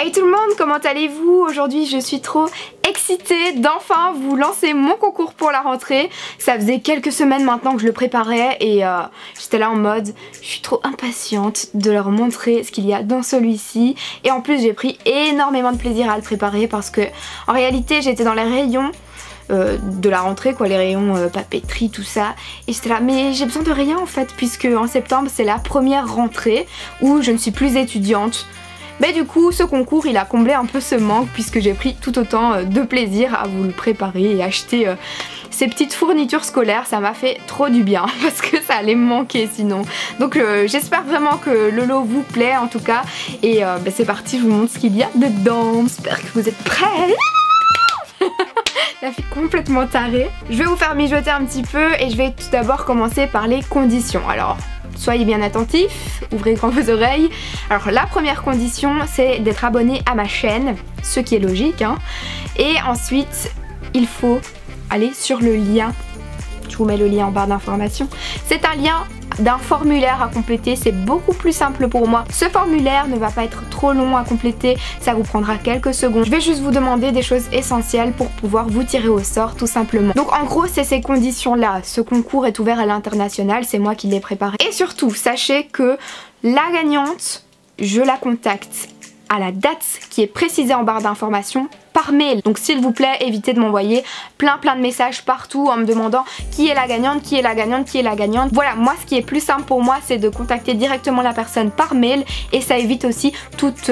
Hey tout le monde, comment allez-vous? Aujourd'hui je suis trop excitée d'enfin vous lancer mon concours pour la rentrée. Ça faisait quelques semaines maintenant que je le préparais et j'étais là en mode je suis trop impatiente de leur montrer ce qu'il y a dans celui-ci. Et en plus j'ai pris énormément de plaisir à le préparer parce que en réalité j'étais dans les rayons de la rentrée quoi, les rayons papeterie tout ça, et j'étais là mais j'ai besoin de rien en fait puisque en septembre c'est la première rentrée où je ne suis plus étudiante. Mais du coup ce concours il a comblé un peu ce manque puisque j'ai pris tout autant de plaisir à vous le préparer et acheter ces petites fournitures scolaires. Ça m'a fait trop du bien parce que ça allait me manquer sinon. Donc j'espère vraiment que le lot vous plaît en tout cas. Et c'est parti, je vous montre ce qu'il y a dedans. J'espère que vous êtes prêts. La fille complètement tarée. Je vais vous faire mijoter un petit peu et je vais tout d'abord commencer par les conditions. Alors soyez bien attentifs, ouvrez grand vos oreilles. Alors la première condition c'est d'être abonné à ma chaîne, ce qui est logique hein. Et ensuite il faut aller sur le lien, je vous mets le lien en barre d'information. C'est un lien d'un formulaire à compléter, c'est beaucoup plus simple pour moi. Ce formulaire ne va pas être trop long à compléter, ça vous prendra quelques secondes. Je vais juste vous demander des choses essentielles pour pouvoir vous tirer au sort tout simplement. Donc en gros c'est ces conditions là, ce concours est ouvert à l'international, c'est moi qui l'ai préparé. Et surtout sachez que la gagnante, je la contacte à la date qui est précisée en barre d'information par mail. Donc s'il vous plaît évitez de m'envoyer plein de messages partout en me demandant qui est la gagnante, qui est la gagnante, qui est la gagnante. Voilà, moi ce qui est plus simple pour moi c'est de contacter directement la personne par mail et ça évite aussi toute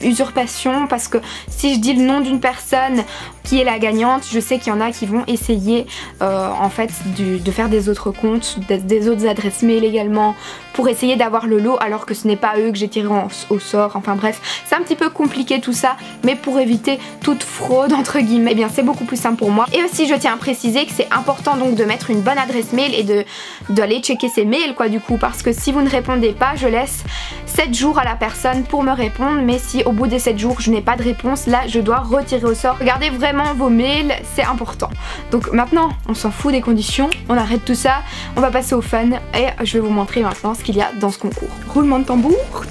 usurpation parce que si je dis le nom d'une personne qui est la gagnante, je sais qu'il y en a qui vont essayer en fait de faire des autres comptes, des autres adresses mail également pour essayer d'avoir le lot alors que ce n'est pas eux que j'ai tiré au sort. Enfin bref, c'est un petit peu compliqué tout ça, mais pour éviter toute fraude entre guillemets, eh bien c'est beaucoup plus simple pour moi. Et aussi je tiens à préciser que c'est important donc de mettre une bonne adresse mail et d'aller checker ses mails quoi du coup, parce que si vous ne répondez pas je laisse 7 jours à la personne pour me répondre, mais si au bout des 7 jours je n'ai pas de réponse, là je dois retirer au sort. Regardez vraiment vos mails, c'est important. Donc maintenant on s'en fout des conditions, on arrête tout ça, on va passer au fun et je vais vous montrer maintenant ce qu'il y a dans ce concours. Roulement de tambour.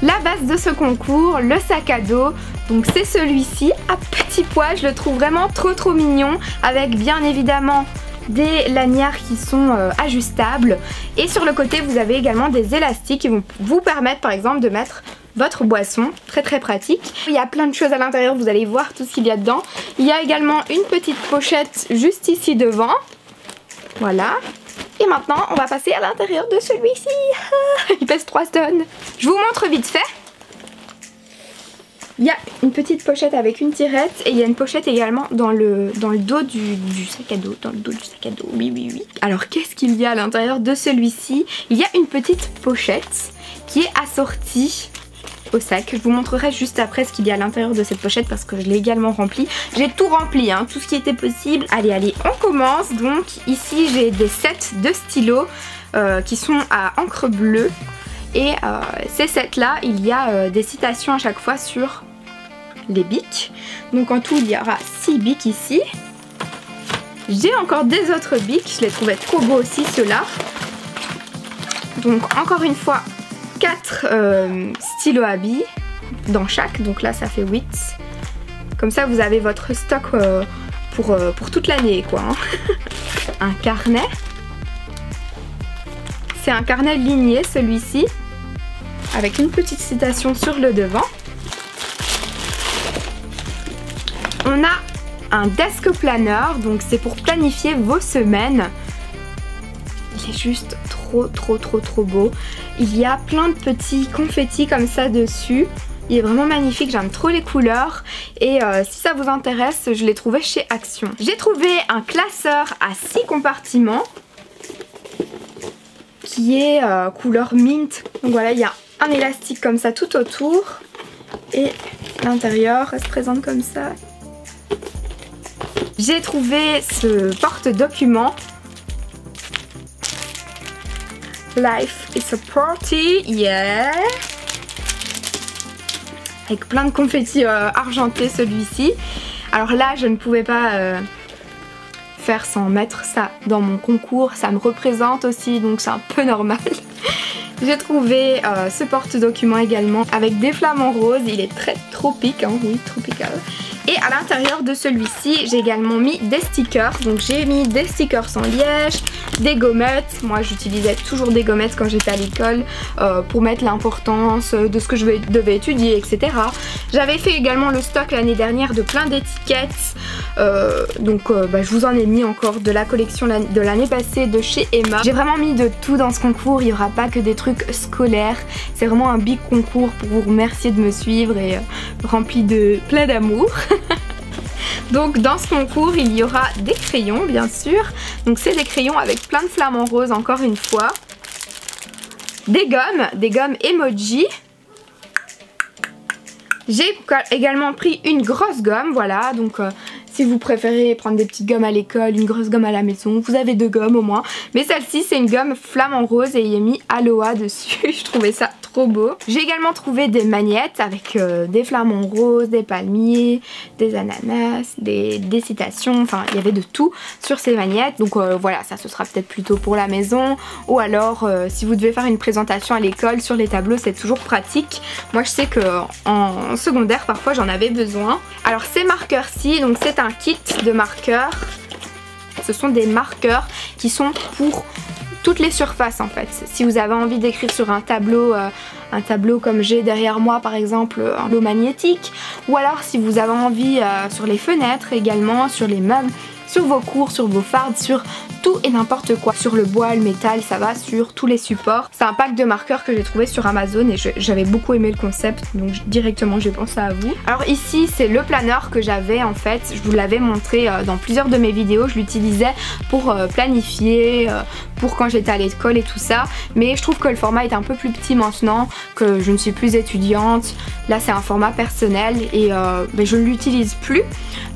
La base de ce concours, le sac à dos, donc c'est celui-ci à petits pois, je le trouve vraiment trop mignon avec bien évidemment des lanières qui sont ajustables et sur le côté vous avez également des élastiques qui vont vous permettre par exemple de mettre votre boisson, très pratique. Il y a plein de choses à l'intérieur, vous allez voir tout ce qu'il y a dedans. Il y a également une petite pochette juste ici devant, voilà. Et maintenant on va passer à l'intérieur de celui-ci. Il pèse 3 tonnes. Je vous montre vite fait. Il y a une petite pochette avec une tirette et il y a une pochette également dans le dos du sac à dos. Dans le dos du sac à dos, oui. Alors qu'est-ce qu'il y a à l'intérieur de celui-ci? Il y a une petite pochette qui est assortie au sac. Je vous montrerai juste après ce qu'il y a à l'intérieur de cette pochette parce que je l'ai également remplie. J'ai tout rempli, hein, tout ce qui était possible. Allez, on commence. Donc ici j'ai des sets de stylos qui sont à encre bleue. Et ces sets là, il y a des citations à chaque fois sur les bics. Donc en tout il y aura 6 bics ici. J'ai encore des autres bics, je les trouvais trop beaux aussi ceux-là. Donc encore une fois 4 stylos à billes dans chaque, donc là ça fait 8. Comme ça vous avez votre stock pour toute l'année quoi hein. Un carnet. C'est un carnet ligné celui-ci avec une petite citation sur le devant. On a un desk planner, donc c'est pour planifier vos semaines. Il est juste trop beau. Il y a plein de petits confettis comme ça dessus. Il est vraiment magnifique, j'aime trop les couleurs. Et si ça vous intéresse, je l'ai trouvé chez Action. J'ai trouvé un classeur à 6 compartiments qui est couleur mint. Donc voilà, il y a un élastique comme ça tout autour. Et l'intérieur se présente comme ça. J'ai trouvé ce porte-document. Life is a party, yeah! Avec plein de confettis argentés celui-ci. Alors là je ne pouvais pas faire sans mettre ça dans mon concours, ça me représente aussi donc c'est un peu normal. J'ai trouvé ce porte-document également avec des flamants roses. Il est très tropique, hein, oui, tropical. Et à l'intérieur de celui-ci, j'ai également mis des stickers. Donc j'ai mis des stickers en liège, des gommettes. Moi j'utilisais toujours des gommettes quand j'étais à l'école pour mettre l'importance de ce que je devais étudier, etc. J'avais fait également le stock l'année dernière de plein d'étiquettes. Je vous en ai mis encore de la collection de l'année passée de chez Emma. J'ai vraiment mis de tout dans ce concours. Il n'y aura pas que des trucs scolaires. C'est vraiment un big concours pour vous remercier de me suivre et rempli de plein d'amour. Donc dans ce concours il y aura des crayons bien sûr. Donc c'est des crayons avec plein de flamants roses encore une fois. Des gommes emoji. J'ai également pris une grosse gomme, voilà, donc si vous préférez prendre des petites gommes à l'école, une grosse gomme à la maison, vous avez 2 gommes au moins. Mais celle-ci c'est une gomme flamant rose et il y a mis Aloha dessus, je trouvais ça trop beau. J'ai également trouvé des magnettes avec des flamants roses, des palmiers, des ananas, des citations, enfin il y avait de tout sur ces magnettes. Donc voilà, ça ce sera peut-être plutôt pour la maison ou alors si vous devez faire une présentation à l'école sur les tableaux, c'est toujours pratique. Moi je sais que en secondaire parfois j'en avais besoin. Alors ces marqueurs-ci, donc c'est un kit de marqueurs. Ce sont des marqueurs qui sont pour toutes les surfaces en fait. Si vous avez envie d'écrire sur un tableau comme j'ai derrière moi par exemple, un tableau magnétique, ou alors si vous avez envie sur les fenêtres également, sur les meubles, sur vos cours, sur vos fardes, sur tout et n'importe quoi. Sur le bois, le métal, ça va sur tous les supports. C'est un pack de marqueurs que j'ai trouvé sur Amazon et j'avais beaucoup aimé le concept, donc directement j'ai pensé à vous. Alors ici c'est le planeur que j'avais en fait, je vous l'avais montré dans plusieurs de mes vidéos, je l'utilisais pour planifier, pour quand j'étais à l'école et tout ça, mais je trouve que le format est un peu plus petit maintenant, que je ne suis plus étudiante. Là c'est un format personnel et je ne l'utilise plus.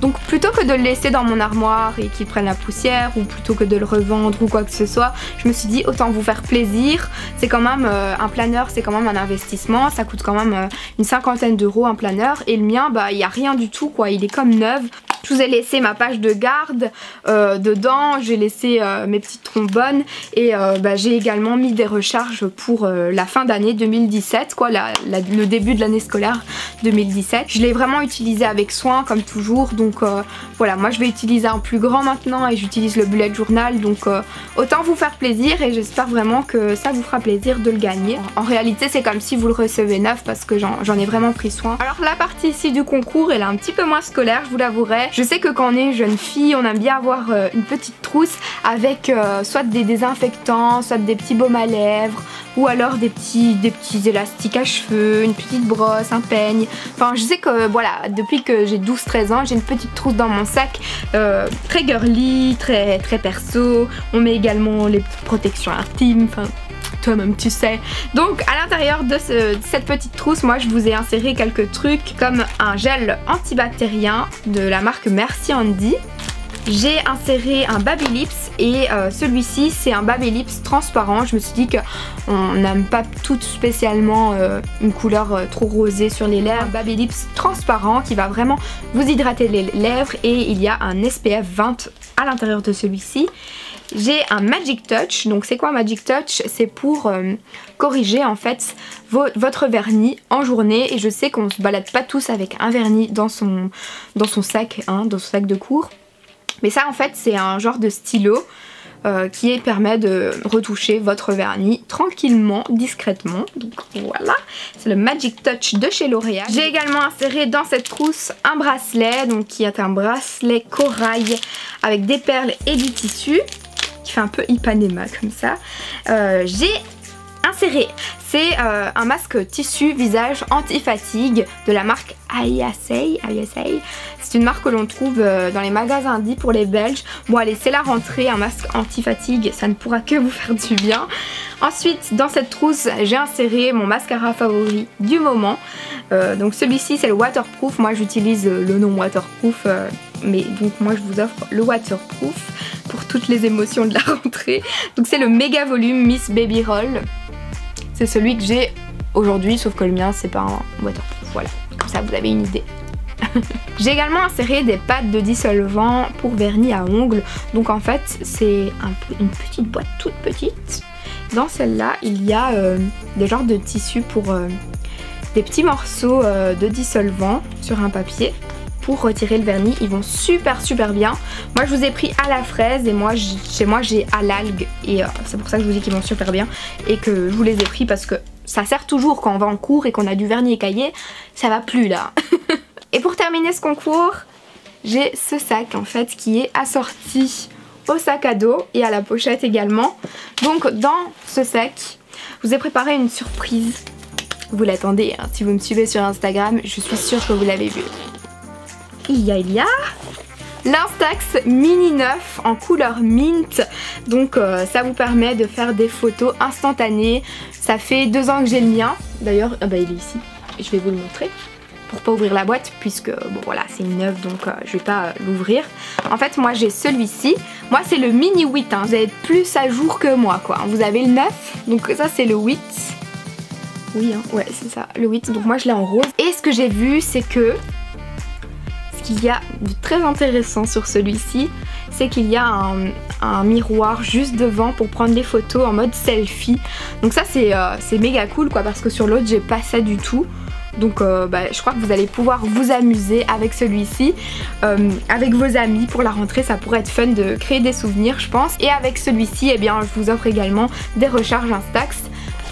Donc plutôt que de le laisser dans mon armoire et qu'il prenne la poussière, ou plutôt que de le revendre ou quoi que ce soit, je me suis dit autant vous faire plaisir. C'est quand même un planeur, c'est quand même un investissement, ça coûte quand même une 50aine d'euros un planeur, et le mien il n'y a rien du tout quoi, il est comme neuf. Je vous ai laissé ma page de garde dedans, j'ai laissé mes petites trombones et j'ai également mis des recharges pour la fin d'année 2017 quoi, le début de l'année scolaire 2017. Je l'ai vraiment utilisé avec soin comme toujours, donc voilà, moi je vais utiliser un plus grand maintenant et j'utilise le bullet journal, donc autant vous faire plaisir et j'espère vraiment que ça vous fera plaisir de le gagner. En réalité c'est comme si vous le recevez neuf parce que j'en ai vraiment pris soin. Alors la partie ici du concours elle est un petit peu moins scolaire, je vous l'avouerai. Je sais que quand on est jeune fille, on aime bien avoir une petite trousse avec soit des désinfectants, soit des petits baumes à lèvres, ou alors des petits élastiques à cheveux, une petite brosse, un peigne. Enfin je sais que voilà, depuis que j'ai 12-13 ans, j'ai une petite trousse dans mon sac très girly, très perso. On met également les protections intimes, enfin toi-même tu sais. Donc à l'intérieur de cette petite trousse, moi je vous ai inséré quelques trucs comme un gel antibactérien de la marque Merci Handy. J'ai inséré un Baby Lips et celui-ci c'est un Baby Lips transparent. Je me suis dit qu'on n'aime pas tout spécialement une couleur trop rosée sur les lèvres. Un Baby Lips transparent qui va vraiment vous hydrater les lèvres, et il y a un SPF 20 à l'intérieur de celui-ci. J'ai un Magic Touch, donc c'est quoi un Magic Touch? C'est pour corriger en fait votre vernis en journée, et je sais qu'on se balade pas tous avec un vernis dans son sac, hein, dans son sac de cours. Mais ça en fait c'est un genre de stylo qui permet de retoucher votre vernis tranquillement, discrètement. Donc voilà, c'est le Magic Touch de chez L'Oréal. J'ai également inséré dans cette trousse un bracelet, donc qui est un bracelet corail avec des perles et du tissu, qui fait un peu Ipanema comme ça. J'ai inséré, c'est un masque tissu visage anti-fatigue de la marque Ayasei. C'est une marque que l'on trouve dans les magasins Indie pour les Belges. Bon allez, c'est la rentrée, un masque anti-fatigue, ça ne pourra que vous faire du bien. Ensuite, dans cette trousse, j'ai inséré mon mascara favori du moment. Donc celui-ci, c'est le waterproof. Moi, j'utilise le nom waterproof, mais donc moi, je vous offre le waterproof pour toutes les émotions de la rentrée. Donc c'est le méga volume Miss Baby Roll. C'est celui que j'ai aujourd'hui, sauf que le mien, c'est pas un waterproof. Voilà, comme ça, vous avez une idée. J'ai également inséré des pâtes de dissolvant pour vernis à ongles. Donc en fait c'est une petite boîte toute petite Dans celle-là, il y a des genres de tissus pour des petits morceaux de dissolvant sur un papier pour retirer le vernis. Ils vont super bien. Moi je vous ai pris à la fraise et chez moi j'ai à l'algue et c'est pour ça que je vous dis qu'ils vont super bien et que je vous les ai pris parce que ça sert toujours quand on va en cours et qu'on a du vernis écaillé, ça va plus là. Et pour terminer ce concours, j'ai ce sac en fait qui est assorti au sac à dos et à la pochette également. Donc dans ce sac, je vous ai préparé une surprise. Vous l'attendez, hein, si vous me suivez sur Instagram, je suis sûre que vous l'avez vu. Il y a l'Instax Mini 9 en couleur mint. Donc ça vous permet de faire des photos instantanées. Ça fait 2 ans que j'ai le mien. D'ailleurs, il est ici. Je vais vous le montrer. Pour pas ouvrir la boîte puisque bon voilà c'est une neuve donc je vais pas l'ouvrir. En fait moi j'ai celui-ci. Moi c'est le Mini 8 hein. Vous êtes plus à jour que moi quoi. Vous avez le 9 donc ça c'est le 8. Oui hein, ouais c'est ça le 8 donc moi je l'ai en rose. Et ce que j'ai vu c'est que ce qu'il y a de très intéressant sur celui-ci c'est qu'il y a un miroir juste devant pour prendre les photos en mode selfie. Donc ça c'est méga cool quoi parce que sur l'autre j'ai pas ça du tout. Donc je crois que vous allez pouvoir vous amuser avec celui-ci, avec vos amis pour la rentrée, ça pourrait être fun de créer des souvenirs je pense. Et avec celui-ci, eh bien je vous offre également des recharges Instax,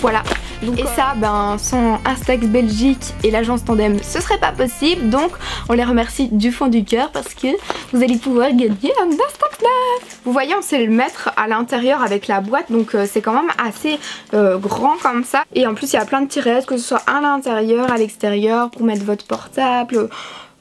voilà. Donc, et ça, sans Instax Belgique et l'agence Tandem, ce serait pas possible. Donc on les remercie du fond du cœur parce que vous allez pouvoir gagner un Instax 9. Vous voyez, on sait le mettre à l'intérieur avec la boîte, donc c'est quand même assez grand comme ça. Et en plus il y a plein de tirettes, que ce soit à l'intérieur, à l'extérieur, pour mettre votre portable,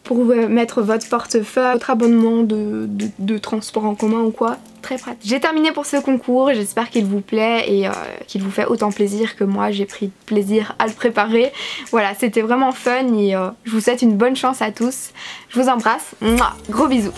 pour mettre votre portefeuille, votre abonnement de transport en commun ou quoi. Très pratique. J'ai terminé pour ce concours, j'espère qu'il vous plaît et qu'il vous fait autant plaisir que moi j'ai pris plaisir à le préparer. Voilà, c'était vraiment fun et je vous souhaite une bonne chance à tous. Je vous embrasse, mouah, gros bisous.